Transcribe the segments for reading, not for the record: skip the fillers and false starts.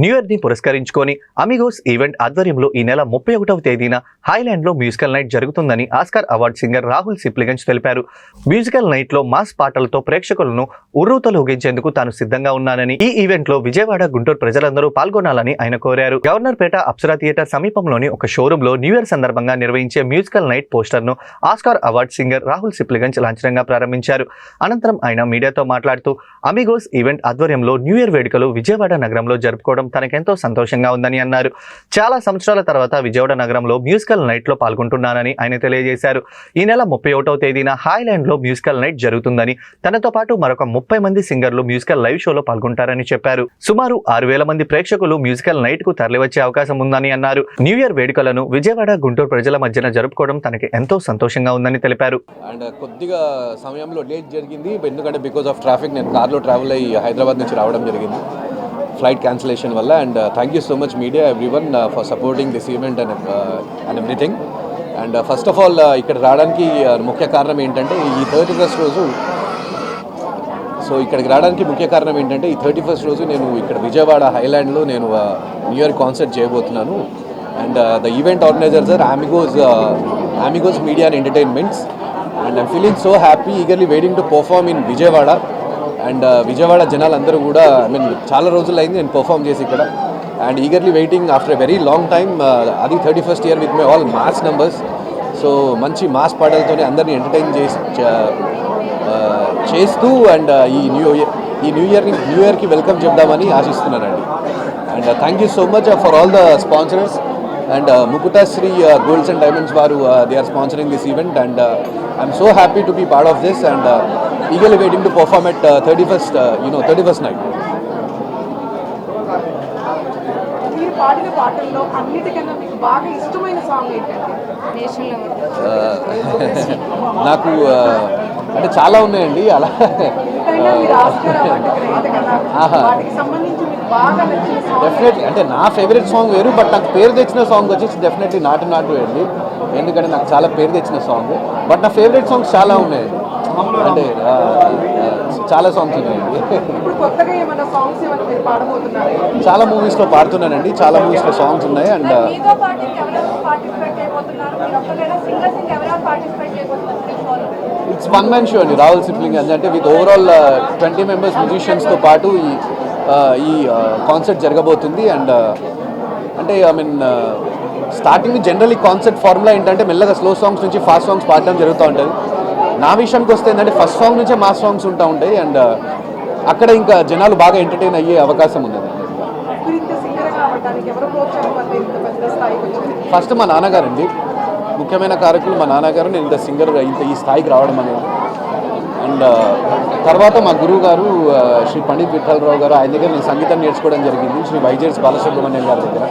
New year ని పురస్కరించుకొని Amigos event ఆధ్వర్యంలో ఈ నెల 31వ తేదీన హైలాండ్ లో మ్యూజికల్ నైట్ జరుగుతుందని Oscar award singer Rahul Sipligunj తెలిపారు. మ్యూజికల్ నైట్ లో మాస్ పాటలతో ప్రేక్షకులను ఉర్రూతలూగించేందుకు తాను సిద్ధంగా ఉన్నానని, ఈ ఈవెంట్ లో విజయవాడ, గుంటూరు ప్రజలందరూ పాల్గొనాలని ఆయన కోరారు. గవర్నర్పేట అప్సరా థియేటర్ సమీపంలోని ఒక షోరూమ్ లో న్యూ ఇయర్ సందర్భంగా నిర్వహించే మ్యూజికల్ నైట్ పోస్టర్ ను Oscar award singer Rahul Sipligunj లాంఛనంగా ప్రారంభించారు. అనంతరం ఆయన మీడియాతో మాట్లాడుతూ అమిగోస్ ఈవెంట్ ఆధ్వర్యంలో న్యూ ఇయర్ వేడుకలు విజయవాడ నగరంలో జరుపుకోవడం తనకెంతో సంతోషంగా ఉందని అన్నారు. చాలా సంవత్సరాల తర్వాత విజయవాడ నగరంలో మ్యూజికల్ నైట్ లో పాల్గొంటున్నానని ఆయన తెలియజేశారు. ఈ నెల 31వ తేదీన హాయ్లాండ్ లో మ్యూజికల్ నైట్ జరుగుతుందని, తనతో పాటు మరొక 30 మంది సింగర్లు మ్యూజికల్ లైవ్ షోలో పాల్గొంటారని చెప్పారు. సుమారు 6,000 మంది ప్రేక్షకులు మ్యూజికల్ నైట్ కు తరలివచ్చే అవకాశం ఉందని అన్నారు. న్యూ ఇయర్ వేడుకలను విజయవాడ, గుంటూరు ప్రజల మధ్యన జరుపుకోవడం తనకి ఎంతో సంతోషంగా ఉందని తెలిపారు. అండ్ కొద్దిగా సమయంలో లేట్ జరిగింది, ఎందుకంటే బికాస్ ఆఫ్ ట్రాఫిక్ నేను కార్లో ట్రావెల్ అయ్యి హైదరాబాద్ నుంచి రావడం జరిగింది ఫ్లైట్ క్యాన్సిలేషన్ వల్ల. And thank you so much media everyone for supporting this event and everything. And first of all ఇక్కడ రావడానికి ముఖ్య కారణం ఏంటంటే ఈ 31st రోజు ఇక్కడికి రావడానికి ముఖ్య కారణం ఏంటంటే ఈ 31st రోజు నేను ఇక్కడ విజయవాడ హైలాండ్లో నేను న్యూ ఇయర్ కాన్సర్ట్ చేయబోతున్నాను. And the event organisers are Amigos Media and Entertainments. And I'm feeling so happy, eagerly waiting to perform in Vijayawada. And Vijayawada జనాలందరూ కూడా చాలా రోజులు అయింది నేను పర్ఫామ్ చేసి ఇక్కడ. And eagerly waiting after a very long time. అది 31st year with my all mass numbers. So మంచి మాస్ పాటలతోనే అందరినీ ఎంటర్టైన్ చేస్తూ అండ్ ఈ న్యూ ఇయర్కి వెల్కమ్ చెప్దామని ఆశిస్తున్నానండి. And thank you so much for all the sponsors. And Mukutasri golds and diamonds వారు they are sponsoring this event. And I'm so happy to be part of this and eagerly waiting to perform at 31st night. మీరు పాడిన పాటల్లో అన్నిటికన్నా మీకు బాగా ఇష్టమైన song ఏంటంటే? నాకు అంటే చాలా ఉన్నాయండి అలా. డెఫినెట్లీ అంటే నా ఫేవరెట్ సాంగ్ వేరు, బట్ నాకు పేరు తెచ్చిన సాంగ్ వచ్చేసి డెఫినెట్లీ నాటు అండి. ఎందుకంటే నాకు చాలా పేరు తెచ్చిన సాంగ్, బట్ నా ఫేవరెట్ సాంగ్స్ చాలా ఉన్నాయండి. అంటే చాలా సాంగ్స్ ఉన్నాయండి. చాలా మూవీస్లో పాడుతున్నానండి, చాలా మూవీస్లో సాంగ్స్ ఉన్నాయి. And it's one man show అండి రాహుల్ సిప్లిగంజ్ అంటే విత్ ఓవరాల్ 20 మెంబర్స్ మ్యూజిషియన్స్తో పాటు ఈ కాన్సర్ట్ జరగబోతుంది. అండ్ అంటే స్టార్టింగ్ జనరల్ ఈ కాన్సర్ట్ ఫార్ములా ఏంటంటే మెల్లగా స్లో సాంగ్స్ నుంచి ఫాస్ట్ సాంగ్స్ పాడడం జరుగుతూ ఉంటుంది. నా విషయానికి వస్తే ఏంటంటే ఫస్ట్ సాంగ్ నుంచే మాస్ సాంగ్స్ ఉంటా ఉంటాయి. అండ్ అక్కడ ఇంకా జనాలు బాగా ఎంటర్టైన్ అయ్యే అవకాశం ఉన్నది. ఫస్ట్ మా నాన్నగారండి, ముఖ్యమైన కారకులు మా నాన్నగారు. నేను ఇంత సింగర్ ఈ స్థాయికి రావడం అనేది. అండ్ తర్వాత మా గురువు గారు శ్రీ పండిత్ విఠలరావు గారు, ఆయన దగ్గర నేను సంగీతం నేర్చుకోవడం జరిగింది, శ్రీ వైజేఎస్ బాలసుబ్రహ్మణ్యం గారి దగ్గర.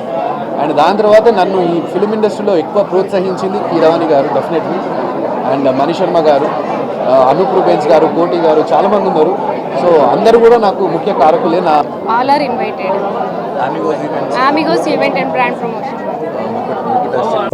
అండ్ దాని తర్వాత నన్ను ఈ ఫిలిం ఇండస్ట్రీలో ఎక్కువ ప్రోత్సహించింది కీరవాణి గారు డెఫినెట్లీ. అండ్ మణిశర్మ గారు, అనూప్ రూబెన్స్ గారు, కోటి గారు, చాలామంది ఉన్నారు. సో అందరూ కూడా నాకు ముఖ్య కారకులే. All are invited. Amigos event and brand promotion.